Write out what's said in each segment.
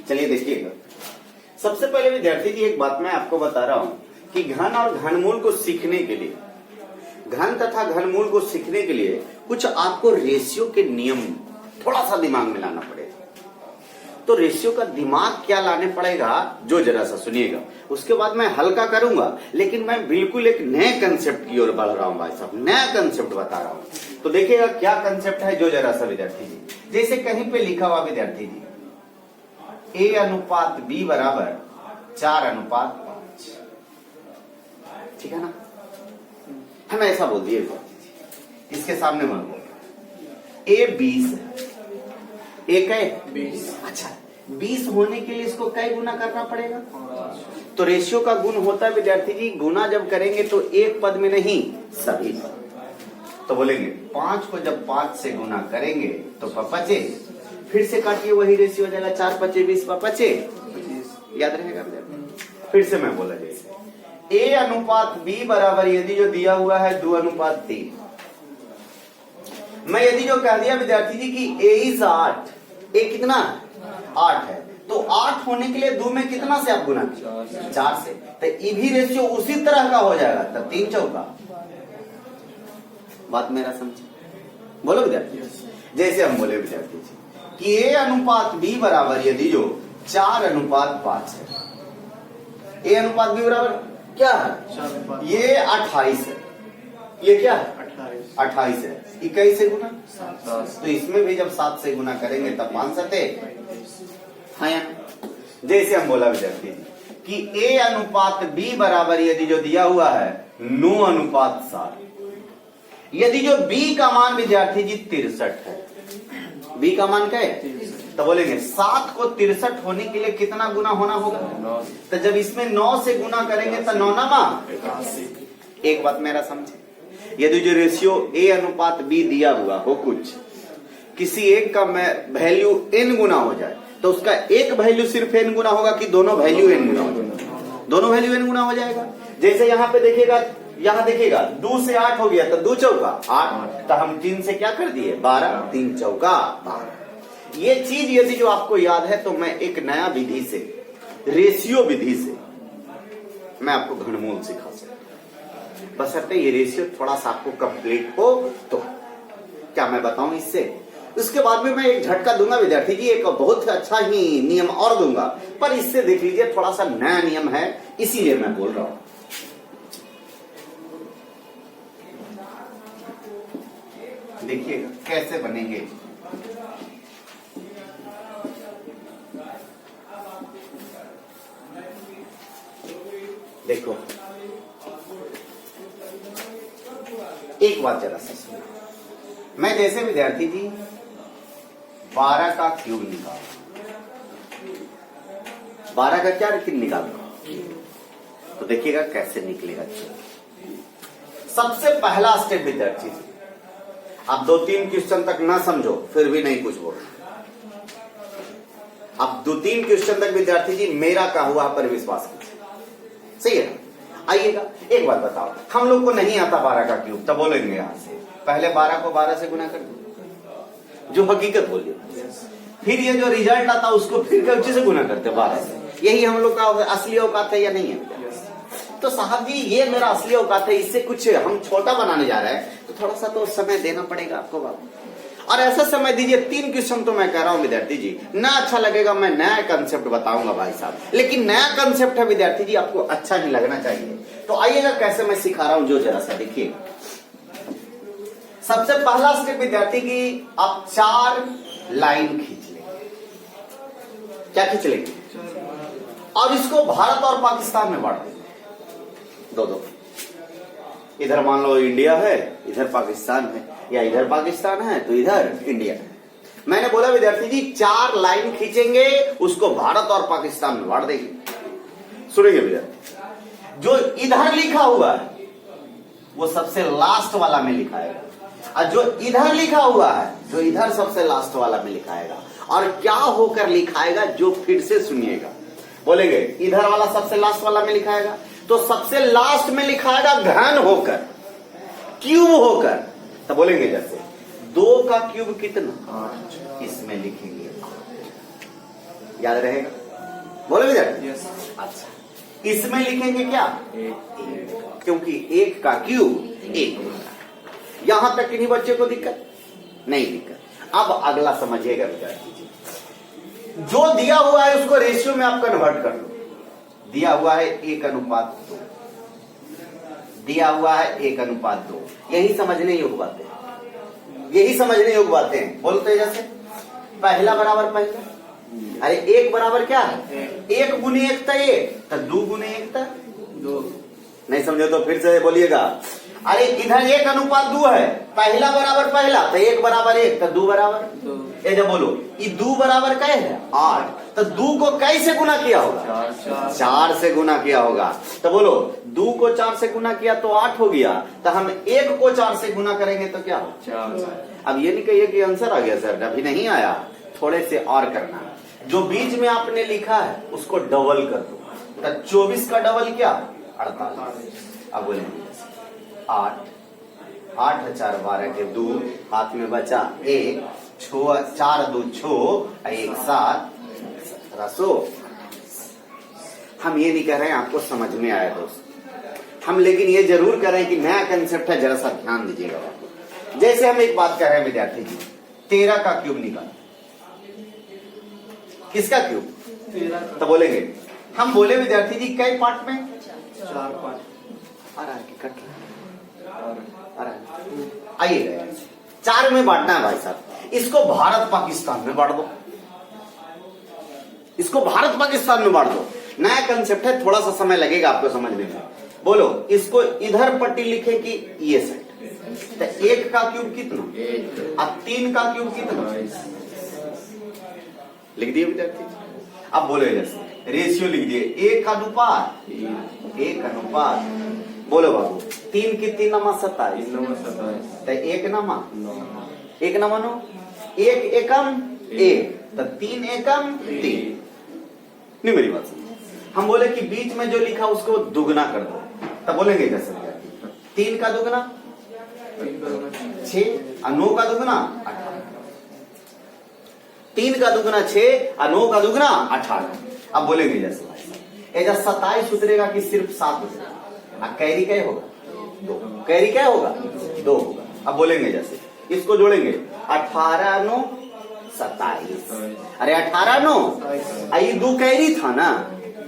चलिए देखिएगा, सबसे पहले विद्यार्थी जी एक बात मैं आपको बता रहा हूं कि घन और घनमूल को सीखने के लिए, घन तथा घनमूल को सीखने के लिए कुछ आपको रेशियो के नियम थोड़ा सा दिमाग में लाना पड़ेगा। तो रेशियो का दिमाग क्या लाने पड़ेगा जो जरा सा सुनिएगा, उसके बाद मैं हल्का करूंगा, लेकिन मैं बिल्कुल एक नए कंसेप्ट की ओर बढ़ रहा हूं भाई साहब, नया कंसेप्ट बता रहा हूं। तो देखिएगा क्या कंसेप्ट है जो जरा सा विद्यार्थी जी, जैसे कहीं पे लिखा हुआ विद्यार्थी जी A/B बराबर 4/5, ठीक है ना, हम ऐसा बोल दिए, इसके सामने मान लो A 20 है, एक है 20, अच्छा 20 होने के लिए इसको कई गुना करना पड़ेगा? तो रेशियो का गुण होता है विद्यार्थी जी, गुना जब करेंगे तो एक पद में नहीं सभी पद। तो बोलेंगे 5 को जब 5 से गुना करेंगे तो 25, फिर से काटिए वही रेशियो हो जाएगा, 4 5 20 25, याद रहेगा विद्यार्थी। फिर से मैं बोला जैसे A/B बराबर यदि जो दिया हुआ है 2/3, मैं यदि जो कह दिया विद्यार्थी जी कि A is 8, A कितना 8 है, तो 8 होने के लिए 2 में कितना से आप गुना कीजिए? 4 से। तो ये भी रेशियो उसी तरह का हो जाएगा, तब 3 चौका। बात मेरा समझे, बोलो विद्यार्थी। जैसे हम बोले विद्यार्थी जी कि A/B बराबर यदि जो 4/5 है, A/B बराबर क्या है? ये 28 है, ये क्या है? 28 है, 21 से गुना, तो इसमें भी जब 7 से गुना करेंगे तब 5 सते, हाँ या नहीं? जैसे हम बोला विद्यार्थी कि A/B बराबर यदि जो दिया हुआ है 9/7, यदि जो B का मान विद्यार्थी जी 63 है, B का मान क्या है? तो बोलेंगे 7 को 63 होने के लिए कितना गुना होना होगा? तो जब इसमें 9 से गुना करेंगे तो 9×9। एक बात मेरा समझे, यदि जो रेशियो A/B दिया हुआ हो, कुछ किसी एक का वैल्यू n गुना हो जाए तो उसका एक वैल्यू सिर्फ n गुना होगा कि दोनों वैल्यू n गुना हो जाएगा? दोनों वैल्यू n गुना हो जाएगा। जैसे यहाँ पे देखिएगा, यहाँ देखिएगा 2 से 8 हो गया तो 2 चौका 8, तो हम 3 से क्या कर दिए 12, 3 चौका 12। ये चीज यदि जो आपको याद है तो मैं एक नया विधि से, रेशियो विधि से मैं आपको घनमूल सिखा सकता हूं, बशर्ते ये रेशियो थोड़ा सा आपको कंप्लीट हो। तो क्या मैं बताऊं इससे? उसके बाद में मैं एक झटका दूंगा विद्यार्थी जी, एक बहुत अच्छा ही नियम और दूंगा, पर इससे देख लीजिए थोड़ा सा नया नियम है, इसीलिए मैं बोल रहा हूं। देखिएगा कैसे बनेंगे। देखो एक बात जरा सा सुनो, मैं जैसे विद्यार्थी जी 12 का क्यूब निकाल, 12 का क्या निकाल, तो देखिएगा कैसे निकलेगा। सबसे पहला स्टेप विद्यार्थी जी, आप 2-3 क्वेश्चन तक ना समझो फिर भी नहीं कुछ बोलो, आप 2-3 क्वेश्चन तक विद्यार्थी जी मेरा कहा हुआ पर विश्वास कीजिए, सही है? आइएगा एक बात बताओ, हम लोग को नहीं आता 12 का क्यूब, तब बोलेंगे यहां से पहले 12 को 12 से गुना कर दो, जो हकीकत बोलिए, फिर ये जो रिजल्ट आता उसको फिर कौन से गुना करते 12 से। यही हम लोग का असली औकात है या नहीं है? तो साहब जी ये मेरा असली औकात है, इससे कुछ हम छोटा बनाने जा रहे हैं तो थोड़ा सा तो समय देना पड़ेगा आपको बाबू, और ऐसा समय दीजिए। 3 क्वेश्चन तो मैं कह रहा हूं विद्यार्थी जी, ना अच्छा लगेगा मैं नया कंसेप्ट बताऊंगा भाई साहब, लेकिन नया कंसेप्ट है विद्यार्थी जी, आपको अच्छा नहीं लगना चाहिए। तो आइएगा कैसे मैं सिखा रहा हूं जो जरा सा देखिए। सबसे पहला स्टेप विद्यार्थी की, आप 4 लाइन खींच लेंगे। क्या खींच लेंगे? और इसको भारत और पाकिस्तान में बांट देंगे, 2-2। इधर मान लो इंडिया है, इधर पाकिस्तान है, या इधर पाकिस्तान है तो इधर इंडिया है। मैंने बोला विद्यार्थी जी 4 लाइन खींचेंगे, उसको भारत और पाकिस्तान में बांट देंगे। सुनिए विद्यार्थी, जो इधर लिखा हुआ है वो सबसे लास्ट वाला में लिखाएगा, और जो इधर लिखा हुआ है जो इधर सबसे लास्ट वाला में लिखाएगा। और क्या होकर लिखाएगा जो फिर से सुनिएगा, बोलेंगे इधर वाला सबसे लास्ट वाला में लिखाएगा, तो सबसे लास्ट में लिखाएगा घन होकर, क्यूब होकर। तो बोलेंगे जैसे 2 का क्यूब कितना, इसमें लिखेंगे 8, याद रहेगा? बोलो विद्यार्थी। यस। अच्छा, इसमें लिखेंगे क्या? क्योंकि 1 का क्यूब 1 होता है। यहां तक किन्हीं बच्चे को दिक्कत नहीं? दिक्कत। अब अगला समझिएगा विद्यार्थी जी, जो दिया हुआ है उसको रेशियो में आप कन्वर्ट कर लो। दिया हुआ है 1:2, दिया हुआ है 1:2। यही समझने योग्य बातें, यही समझने योग्य बातें हैं। बोलते जैसे पहला बराबर पहला, अरे 1 बराबर क्या है? 1 गुने 1 था 1, तो 2 गुने 1 था 2। नहीं समझे तो फिर से बोलिएगा। अरे इधर 1:2 है, पहला बराबर पहला, तो 1 बराबर 1, तो 2 बराबर 2। ये जब बोलो ये 2 बराबर कै है? 8, तो 2 को कैसे गुना किया होगा? 4 से गुना किया होगा। तो बोलो 2 को 4 से गुना किया तो 8 हो गया, तो हम 1 को 4 से गुना करेंगे तो क्या हो? 4। अब ये नहीं कहिए कि आंसर आ गया सर, अभी नहीं आया, थोड़े से और करना है। जो बीच में आपने लिखा है उसको डबल कर दो, तो 24 का डबल क्या? 48। अब बोलेंगे 8, 8 4 12 के 2, हाथ में बचा 1, 4 2 6, 1 7, 1700। हम ये नहीं कह रहे हैं आपको समझ में आया दोस्त, हम लेकिन ये जरूर कह रहे हैं कि नया कंसेप्ट है, जरा सा ध्यान दीजिएगा। जैसे हम एक बात कह रहे हैं विद्यार्थी जी, 13 का क्यूब निकाल। किसका क्यूब? 13। तो बोलेंगे, हम बोले विद्यार्थी जी कई पार्ट में? 4 पार्ट। आ रहा है कि कट रहा है? आइए 4 में बांटना है भाई साहब। इसको भारत पाकिस्तान में बांट दो, इसको भारत पाकिस्तान में बांट दो। नया कंसेप्ट है, थोड़ा सा समय लगेगा आपको समझने में। बोलो इसको इधर पट्टी लिखे कि ये सेट, तो 1 का क्यूब कितना? अब 3 का क्यूब कितना? लिख दिए विद्यार्थी। अब बोलो जैसे रेशियो लिख दिए, 1:1। 1:। बोलो बाबू 3 की 3 नमा 27, तो 1 नमा 1 नमा 9, 1 एकम 1, तो 3 एकम 3। नहीं मेरी बात सुनो, हम बोले कि बीच में जो लिखा उसको दुगना कर दो, तब बोलेंगे कैसे? 3 का दुगना 6 और 9 का दुगना 18। 3 का दुगना 6 और 9 का दुगना 18। अब बोलेंगे जैसे भाई 27 उतरेगा कि सिर्फ 7 उतरेगा? कैरी क्या होगा? 2। कैरी क्या होगा? 2 होगा। अब बोलेंगे जैसे इसको जोड़ेंगे, 18 9 27। अरे 18 9, ये 2 कैरी था ना,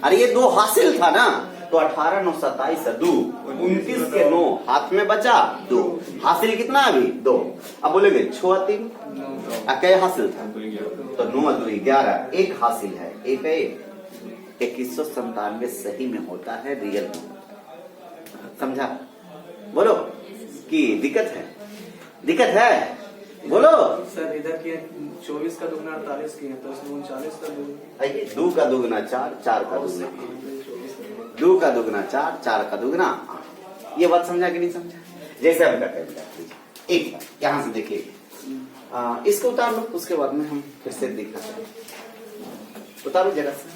अरे ये 2 हासिल था ना, तो 18 9 27 2, 29 के 9, हाथ में बचा 2, हासिल कितना अभी? 2। अब बोलेंगे 6 3, क्या हासिल था? तो 9 2 11, 1 हासिल है, 1 है 2197 सही में होता है, रियल में। समझा? बोलो कि दिक्कत है? दिक्कत है? बोलो सर। इधर की 24 का दुगना 48 की है, तो इसमें 39 का दुगना। 2 का दुगना 4, 4 का दुगना 2 का दुगना 4, 4 का दुगना 8। ये बात समझा कि नहीं समझा? जैसे हम करते हैं एक बार यहां से देखिए, इसको उतार लो, उसके बाद में हम फिर से दिखाते हैं। उतारो जरा से।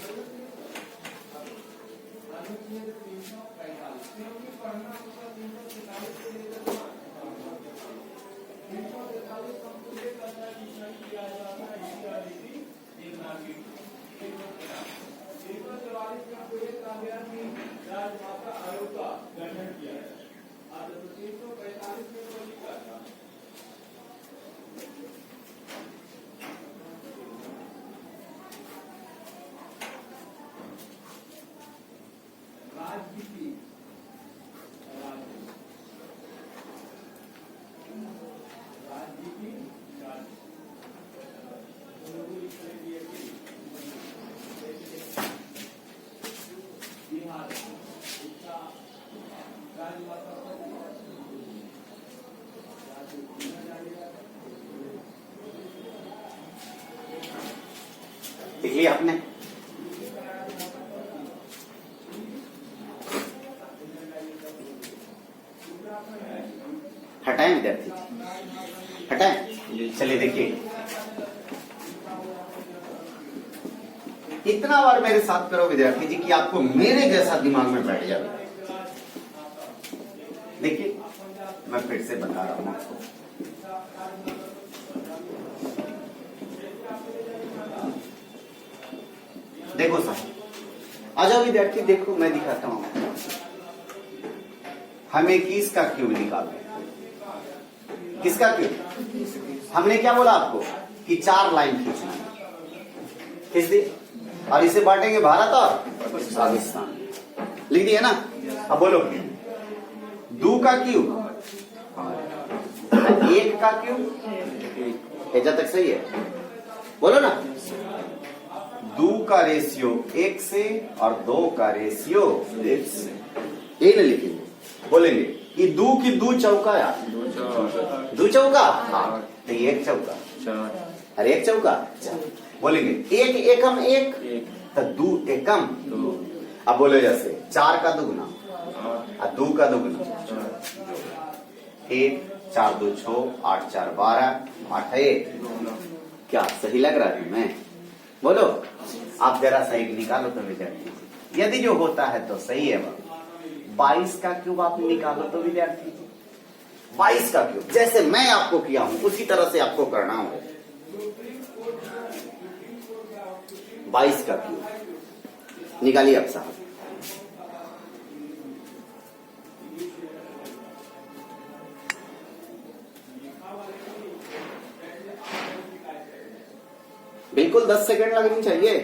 देख लिया आपने? हटाएं विद्यार्थी जी, हटाएं। चलिए देखिए, इतना बार मेरे साथ करो विद्यार्थी जी कि आपको मेरे जैसा दिमाग में बैठ जाए। देखिए मैं फिर से बता रहा हूं आपको, देखो साहब, आ जाओ विद्यार्थी, देखो मैं दिखाता हूं आपको। हमें 21 का क्यूब निकालना है। किसका क्यूब? हमने क्या बोला आपको कि 4 लाइन खींचना है, खींच दी, और इसे बांटेंगे भारत और पाकिस्तान, लिख दिया ना। अब बोलो 2 का क्यूब, 1 का क्यूब, जब तक सही है बोलो ना। 2 का रेशियो 1 से और 2 का रेशियो 1 से, यही ना लिखेंगे, बोलेंगे कि 2 की 2 चौका यार, 2 चौका, हाँ, तो 1 चौका, अरे 1 चौका, बोलेंगे 1 एकम 1, तो 2 एकम 2। अब बोले जैसे 4 का दुगना और 2 का दुगना, 1 4 2 6, 8 4 12, 8 1। क्या सही लग रहा है मैं? बोलो आप जरा सही निकालो तो विद्यार्थी, यदि जो होता है तो सही है। 22 का क्यूब आप निकालो तो विद्यार्थी, 22 का क्यूब जैसे मैं आपको किया हूं उसी तरह से आपको करना हो। 22 का क्यूब निकालिए आप साहब। बिल्कुल 10 सेकंड लगनी चाहिए।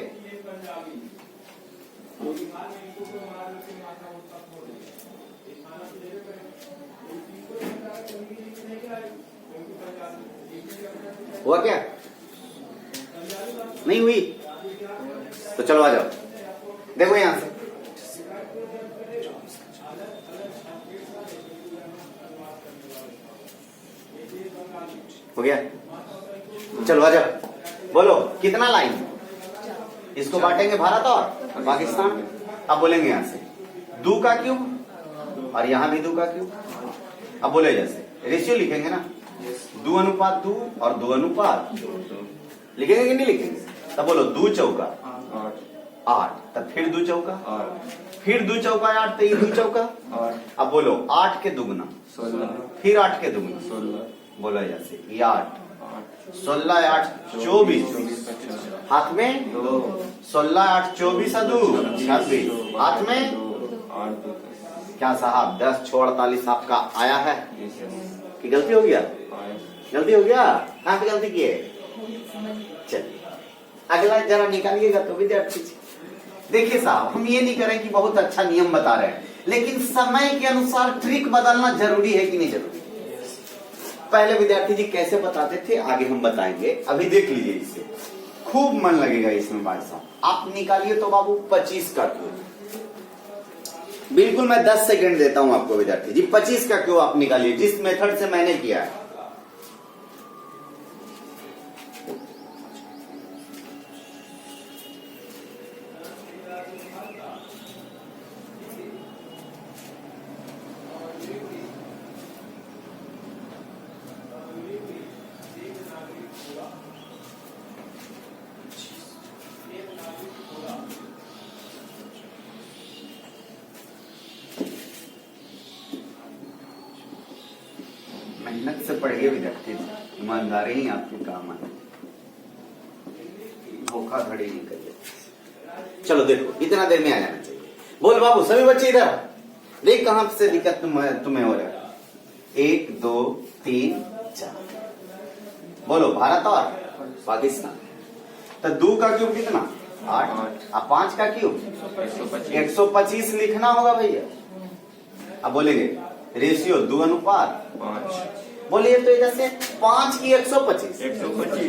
हुआ क्या? नहीं हुई? तो चलो आ जाओ, देखो यहां से हो गया। चलो आ जाओ, बोलो कितना लाइन? इसको बांटेंगे भारत और पाकिस्तान। अब बोलेंगे यहां से 2 का क्यूब और यहां भी 2 का क्यूब। अब बोले जैसे रेशियो लिखेंगे ना, 2:2 और 2:2 लिखेंगे कि नहीं लिखेंगे? तब बोलो 2 चौका 8, तब फिर 2 चौका, फिर 2 चौका 8, तो ये 2 चौका। अब बोलो 8 के दुगना 16, फिर 8 के दुगना 16, बोलो जैसे ये 8, 16 8 24, हाथ में 16 8 24 2 26, हाथ में क्या साहब 10 6 48 आपका आया है कि गलती हो गया? गलती हो गया, कहाँ पे गलती की है? चलिए अगला जरा निकालिएगा तो विद्यार्थी। देखिए साहब, हम ये नहीं करें कि बहुत अच्छा नियम बता रहे हैं, लेकिन समय के अनुसार ट्रिक बदलना जरूरी है कि नहीं जरूरी? पहले विद्यार्थी जी कैसे बताते थे, आगे हम बताएंगे, अभी देख लीजिए, इससे खूब मन लगेगा इसमें भाई साहब। आप निकालिए तो बाबू 25 का क्यूब, बिल्कुल मैं 10 सेकंड देता हूं आपको विद्यार्थी जी। 25 का क्यूब आप निकालिए जिस मेथड से मैंने किया है। मेहनत से पढ़िए विद्यार्थी, ईमानदारी ही आपके काम है, धोखाधड़ी नहीं करिए। चलो देखो इतना देर में आ जाना चाहिए। बोल बाबू सभी बच्चे इधर देख, कहां से दिक्कत तुम्हें हो रहा है? 1 2 3 4, बोलो भारत और पाकिस्तान। तो 2 का क्यूब कितना? 8, और 5 का क्यूब 125 लिखना होगा भैया। अब बोलेंगे रेशियो 2:5, बोलिए तो इधर से 5 की 125,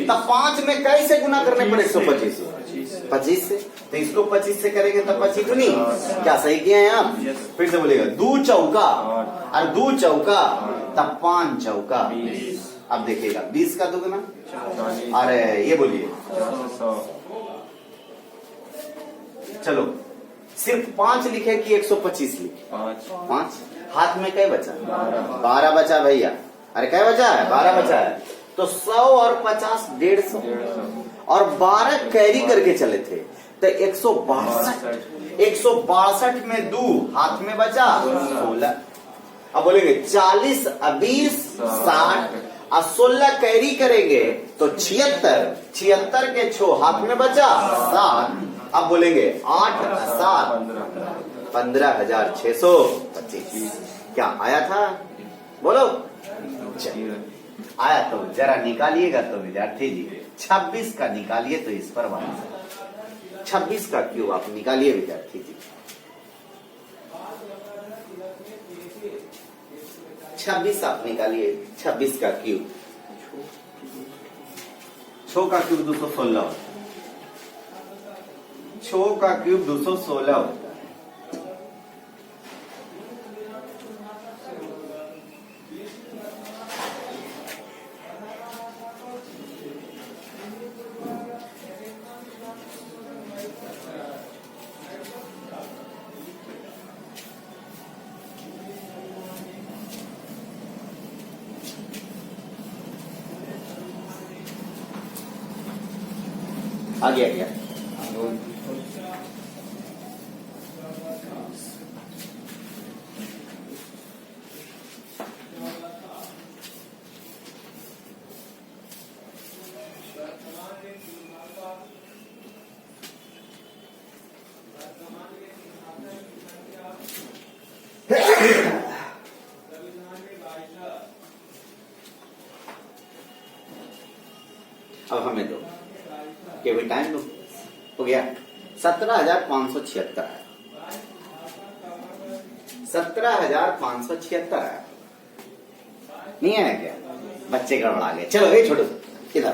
तब 5 में कैसे गुना करने पर 125? 25 से, तो इसको 25 से करेंगे तब 25 गुनी। क्या सही किए हैं आप? फिर से बोलेगा 2 चौका और 2 चौका, तब 5 चौका। अब देखिएगा 20 का दुगना, अरे ये बोलिए चलो सिर्फ 5 लिखे कि 125 लिखे? 5। हाथ में क्या बचा? 12 बचा भैया। अरे क्या बचा है? 12 बचा है। तो 100 और 50 150, और 12 कैरी करके चले थे तो 162। 162 में 2 हाथ में बचा 16। अब बोलेंगे 40 20 60 और 16 कैरी करेंगे तो 76। 76 के 6 हाथ में बचा 7 अब बोलेंगे 8 7 15,625। क्या आया था? बोलो। चलिए, आया तो जरा निकालिएगा तो विद्यार्थी जी 26 का निकालिए तो इस पर वाला 26 का क्यूब आप निकालिए विद्यार्थी जी। 26 आप निकालिए, 26 का क्यूब। 6 का क्यूब 216, 6 का क्यूब 216 होता है। आ गया। अब हमें दो केवल टाइम दो। हो गया 17,576 है। 17,576 है। नहीं आया क्या? बच्चे गड़बड़ा गए। चलो ये छोड़ो, इधर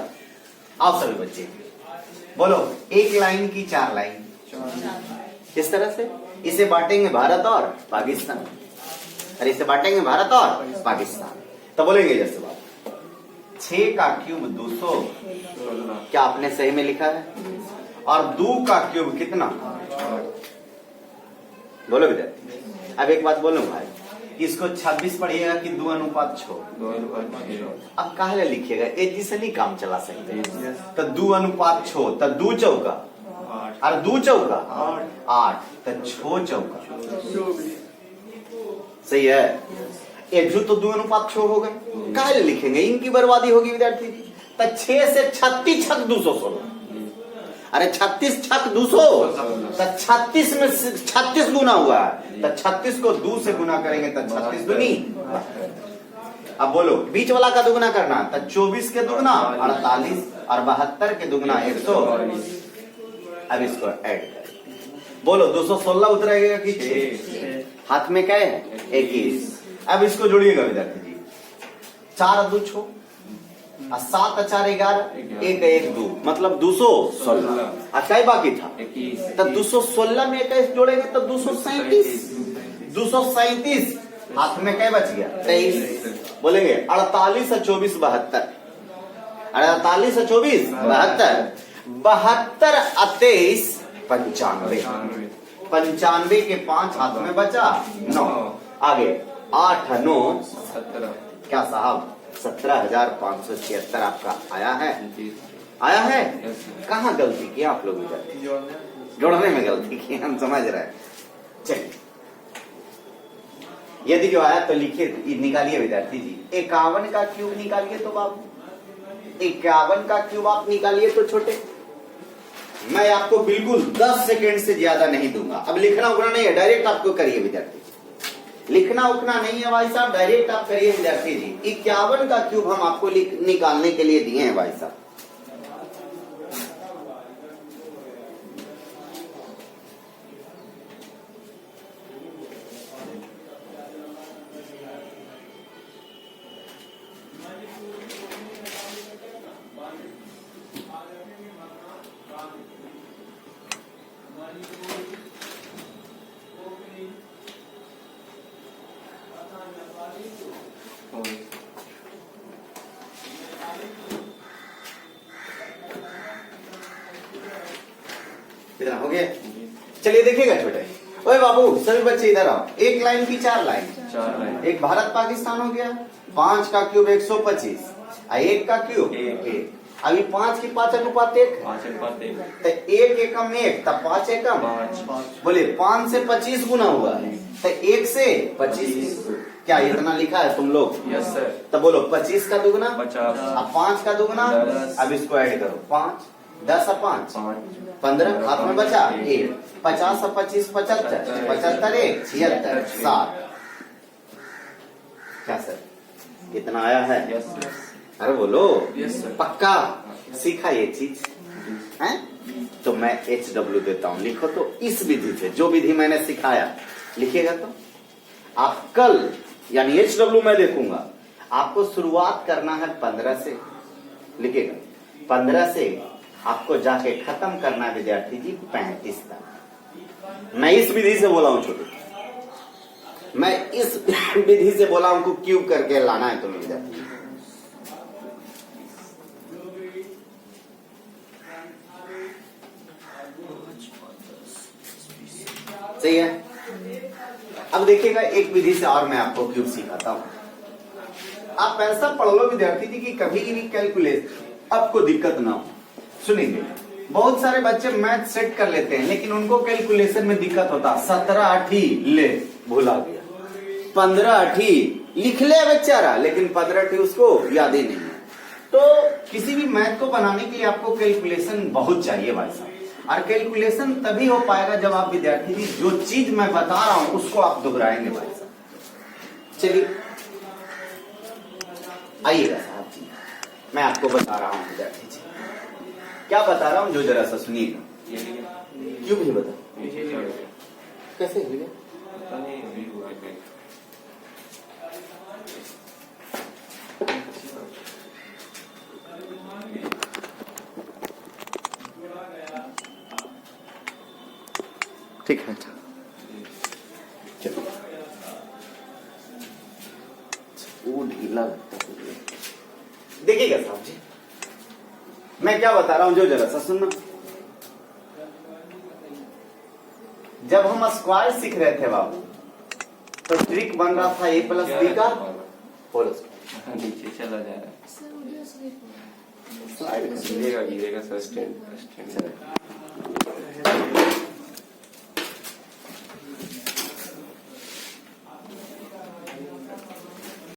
आओ सभी बच्चे। बोलो एक लाइन की 4 लाइन किस तरह से? इसे बांटेंगे भारत और पाकिस्तान, और इसे बांटेंगे भारत और पाकिस्तान। तो बोलेंगे जैसे बात 6 का क्यूब 200, क्या आपने सही में लिखा है? और 2 का क्यूब कितना? बोलो विद्यार्थी। अब एक बात बोलूं भाई, इसको 26 पढ़िएगा कि 2:6? अब काहे लिखिएगा, एजी से नहीं काम चला सकते। तो 2:6, तो 2 चौका और 2 चौका 8, तो 6 चौका। सही है। एक तो 2:6 हो गए। काहे लिखेंगे, इनकी बर्बादी होगी विद्यार्थी। तो 6 से 36 छक 216। अरे 36 छक 200, तो 36 में 36 गुना हुआ है। तो 36 को 2 से गुना करेंगे तो 36 दूनी। अब बोलो बीच वाला का दुगना करना, तो 24 के दुगना 48 और 72 के दुगना 100। अब इसको ऐड करें। बोलो 216 उतरेगा कि 6? हाथ में क्या है? 21। अब इसको जोड़िएगा विद्यार्थी जी। 4 और 2 6 और 7 और 4 11, 1 1 2 मतलब 216। अच्छा ही बाकी था तो 216 में 21 जोड़ेंगे तो 237। 237 हाथ में क्या बच गया? 23। बोलेंगे 48 और 24 72। 48 और 24 72। 72 और 23 95। 95 के 5 हाथ में बचा 9। आगे 8 9 17। क्या साहब 17,576 आपका आया है? आया है? कहाँ गलती की आप लोग? जोड़ने में गलती की, हम समझ रहे हैं। चलिए यदि जो आया तो लिखिए, निकालिए विद्यार्थी जी। 51 का क्यूब निकालिए तो बाबू। 51 का क्यूब आप निकालिए तो छोटे। मैं आपको बिल्कुल 10 सेकेंड से ज्यादा नहीं दूंगा। अब लिखना उखना नहीं है, डायरेक्ट आपको करिए विद्यार्थी। लिखना उखना नहीं है भाई साहब, डायरेक्ट आप करिए विद्यार्थी जी। 51 का क्यूब हम आपको निकालने के लिए दिए हैं भाई साहब। हो गया। चलिए देखिएगा छोटे। ओए बाबू सभी बच्चे इधर आओ। एक लाइन की 4 लाइन। एक भारत पाकिस्तान हो गया। 5 का क्यूब 125 और 1 का क्यूब 1। अभी 5 की 5 अनुपात 1 तो 1 एकम 1 तब 5 एकम 5। बोले 5 से 25 गुना हुआ है तो 1 से 25। क्या इतना लिखा है तुम लोग? Yes sir. तो बोलो 25 का दुगना 50 अब 5 का दुगना 10। अब इसको ऐड करो 5 10 और 5 15, हाथ में बचा 1, 50 और 25 75, 75 1 76 7। क्या सर कितना आया है? अरे बोलो यस सर। पक्का सीखा ये चीज है? तो मैं HW देता हूं, लिखो तो इस विधि से, जो विधि मैंने सिखाया लिखिएगा। तो आप कल यानी HW मैं देखूंगा, आपको शुरुआत करना है 15 से, लिखिएगा 15 से आपको जाके खत्म करना है विद्यार्थी जी 35 तक। मैं इस विधि से बोला हूं छोटे, मैं इस विधि से बोला हूं को क्यूब करके लाना है तुम्हें विद्यार्थी। सही है। अब देखिएगा एक विधि से और मैं आपको क्यूब सिखाता हूं। आप ऐसा पढ़ लो विद्यार्थी जी कि कभी भी कैलकुलेशन आपको दिक्कत ना हो। सुनिए, बहुत सारे बच्चे मैथ सेट कर लेते हैं लेकिन उनको कैलकुलेशन में दिक्कत होता। 17 8 ले भूला गया, 15 8 लिख ले बेचारा, लेकिन 15 8 उसको याद ही नहीं है। तो किसी भी मैथ को बनाने के लिए आपको कैलकुलेशन बहुत चाहिए भाई साहब। और कैलकुलेशन तभी हो पाएगा जब आप विद्यार्थी जी जो चीज मैं बता रहा हूं उसको आप दोहराएंगे भाई साहब। चलिए आइएगा साहब जी, मैं आपको बता रहा हूं विद्यार्थी जी, क्या बता रहा हूं जो जरा सा सुनिएगा। क्यों भी बता, कैसे हिल गया? ठीक है चलो, वो ढीला लगता है। देखिएगा साहब जी, मैं क्या बता रहा हूं जो जरा सा सुनना। जब हम स्क्वायर सीख रहे थे बाबू, तो ट्रिक बन रहा था a प्लस बी का होल स्क्वायर। नीचे चला जा रहा है, स्लाइड गिरेगा गिरेगा सर, स्टैंड